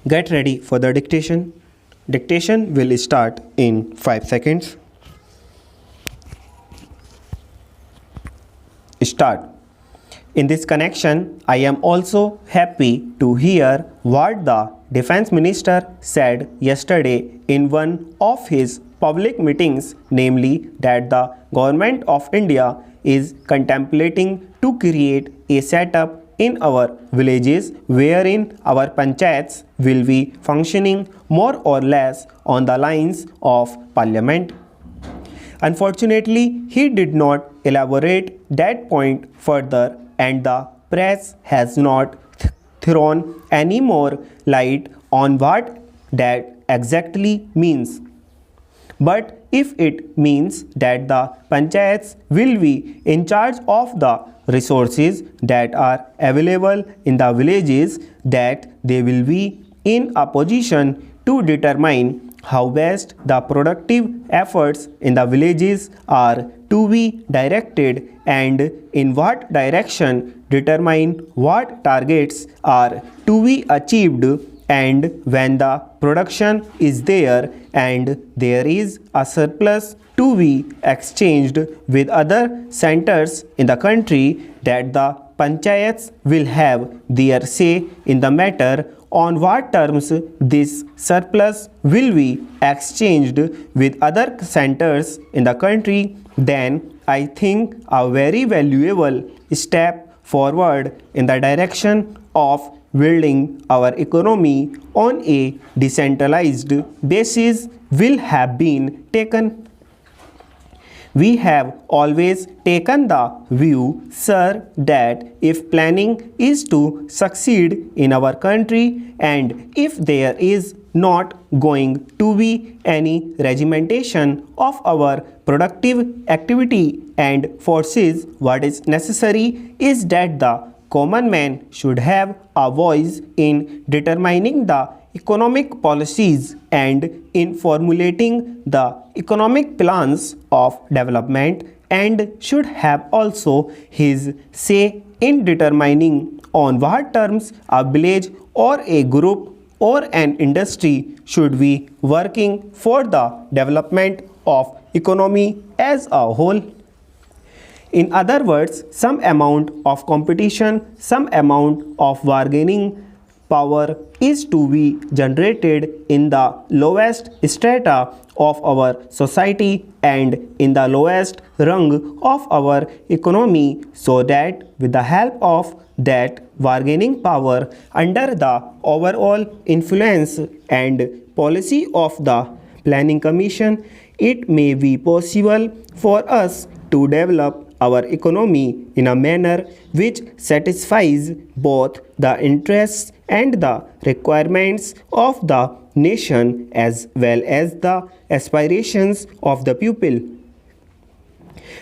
Get ready for the dictation. Dictation will start in 5 seconds. Start. In this connection, I am also happy to hear what the Defense Minister said yesterday in one of his public meetings, namely that the Government of India is contemplating to create a setup in our villages wherein our panchayats will be functioning more or less on the lines of parliament. Unfortunately, he did not elaborate that point further, and the press has not thrown any more light on what that exactly means. But if it means that the panchayats will be in charge of the resources that are available in the villages, that they will be in a position to determine how best the productive efforts in the villages are to be directed, and in what direction determine what targets are to be achieved, and when the production is there and there is a surplus to be exchanged with other centers in the country, that the panchayats will have their say in the matter on what terms this surplus will be exchanged with other centers in the country. Then I think a very valuable step forward in the direction of building our economy on a decentralized basis will have been taken. We have always taken the view, sir, that if planning is to succeed in our country, and if there is not going to be any regimentation of our productive activity and forces, what is necessary is that the common man should have a voice in determining the economic policies and in formulating the economic plans of development, and should have also his say in determining on what terms a village or a group or an industry should be working for the development of economy as a whole. In other words, some amount of competition, some amount of bargaining power is to be generated in the lowest strata of our society and in the lowest rung of our economy, so that with the help of that bargaining power, under the overall influence and policy of the Planning Commission, it may be possible for us to develop our economy in a manner which satisfies both the interests and the requirements of the nation as well as the aspirations of the pupil.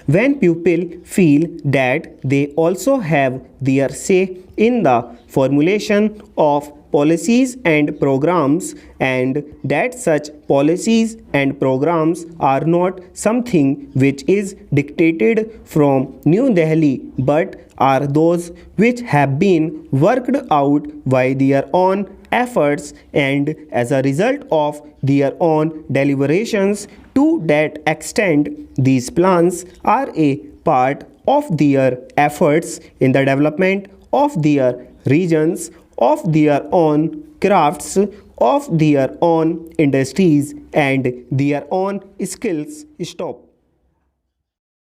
When people feel that they also have their say in the formulation of policies and programs, and that such policies and programs are not something which is dictated from New Delhi, but are those which have been worked out by their own efforts, and as a result of their own deliberations, to that extent these plans are a part of their efforts in the development of their regions, of their own crafts, of their own industries and their own skills. Stop.